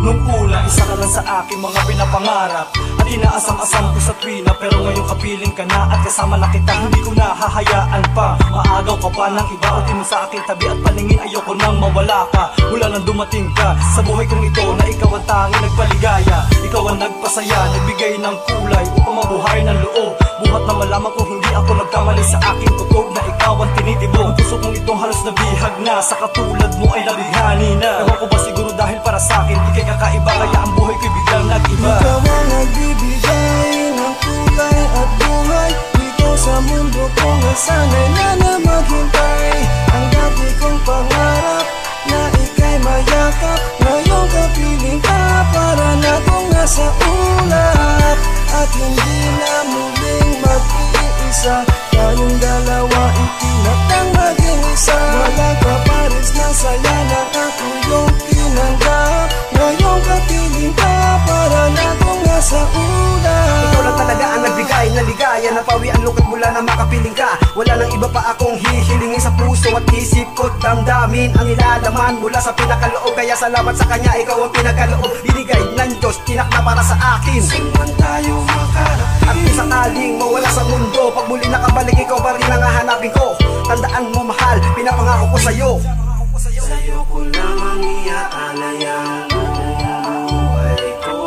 Nung una, isa ka lang sa aking mga pinapangarap at inaasam-asam ko sa tuwina. Pero ngayon kapiling ka na at kasama na kita, hindi ko na hahayaan pa. Maagaw ka pa ng iba, ulti mo sa aking tabi at paningin, ayoko nang mawala ka. Mula nang dumating ka sa buhay kong ito, na ikaw ang tanging nagpaligaya. Ikaw ang nagpasaya, nagbigay ng kulay upang mabuhay ng loob. Buhat na malaman kong hindi ako nagkamali sa aking kutob, na ikaw ang tinitibok. Ang puso kong itong halos nabihag na, sa katulad mo ay nabighani na. Ewan ko ba siguro dahil para sa'kin ikay kakaiba, kaya ang buhay ko'y biglang nag-iba. Ikaw ang nagbibigay ng kulay at buhay dito sa mundo ko, na sana'y na maghintay. Ang dati kong pangarap na ika'y mayakap, ngayon kapiling ka para na kong nasa ulap. At hindi na muling mag-iisa, tayong dalawa itinatang maging isa. Walang kapares na saya na ako yung tinanggap, ngayon kapiling ka para na kong nasa ulap. Ikaw lang talaga ang nagbigay na ligaya, napawi ang lungkot mula na makapiling ka. Wala nang iba pa akong hihilingin sa puso at isip ko't damdamin ang nilalaman mula sa pinakaloob. Kaya salamat sa kanya, ikaw ang pinakaloob. Binigay ng Diyos, tinak na para sa akin. Saan tayo makarap? At kung sakaling mawala sa mundo, pag muli nakabalik, ikaw pa rin ang hahanapin ko. Tandaan mo mahal, pinapangako ko sa'yo. Sa'yo ko lamang iaalay ang buhay ko.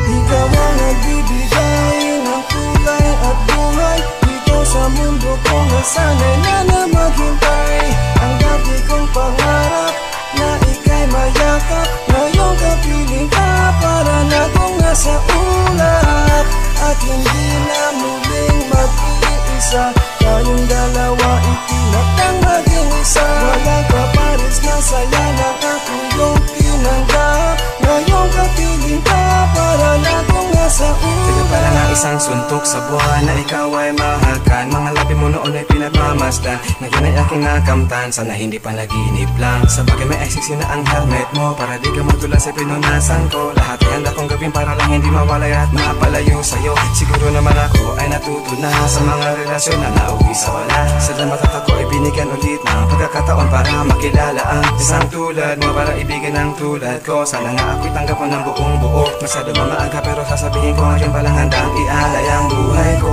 Ikaw ang nagbibigay ng kulay at buhay dito sa mundo ko, na sana'y na maghintay. Ang dati kong pangarap na ika'y mayakap, ngayon kapiling ka para na kong nasa ulap. At hindi na muling mag-iisa, tayong dalawa itinatang maging isa. Walang kapares na saya na ako yung tinanggap, ngayon kapiling ka para na kong nasa ulap. Ito pala nga isang suntok sa buwan na ikaw ay mahalkan. Mga labi mo noon ay pinagmamasdan, ngayon ay aking nakamtan. Sana hindi pa naginip lang, sa bagay may eksiksi na ang helmet mo, para di ka matula sa pinunasan ko. Lahat ay handa kong gawin para lang hindi mawalay at mapalayo sa'yo. Siguro naman ako ay natuto na sa mga relasyon na nauwi sa wala. Salamat at ako ay binigyan ulit ng pagkakataon para makilala ang isang tulad mo, para ibigan ng tulad ko. Sana nga ako'y tanggap mo ng buong buo. Masyado mamaaga pero sasabihin ko ngayon palang handang ialay ang buhay ko.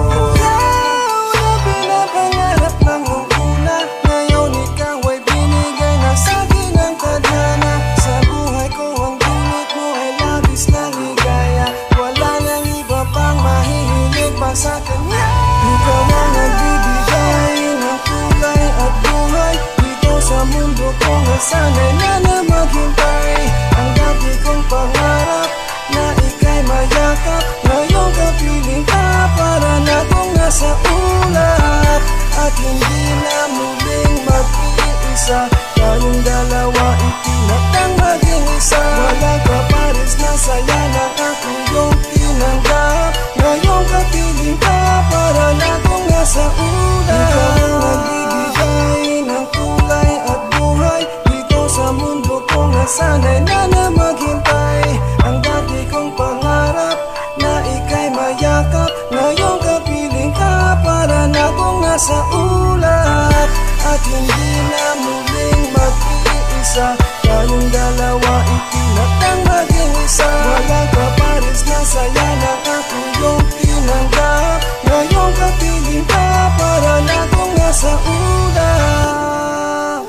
Pinapangarap lang nung una, ngayon ikaw ay binigay na sa'kin ang tadhana. Sa buhay ko ang dulot mo ay labis na ligaya, wala nang iba pang mahihilig pa sa kanya. Ikaw ang nagbibigay ng kulay at buhay dito sa mundo ko, na sana'y na maghintay. Ang dati kong pangarap na ika'y mayakap, ngayon kapiling ka para na kong nasa ulap. At hindi na muling mag-iisa, tayong dalawa itinatang maging isa. Walang kapares na saya na ako yung tinanggap, ngayon kapiling ka para na kong nasa ulap. Ikaw ang nagbibigay ng kulay at buhay dito sa mundo ko, na sana'y na maghintay. Ang dati kong pangarap na ika'y mayakap, ngayon kapiling ka para na kong nasa ulap. At hindi na muling mag-iisa, tayong dalawa itinatang maging isa. Walang kapares na saya na ako yung tinanggap, ngayon kapiling ka para na kong nasa ulap.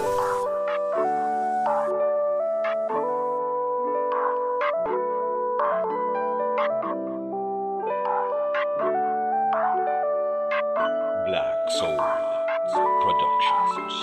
Black Soul Productions.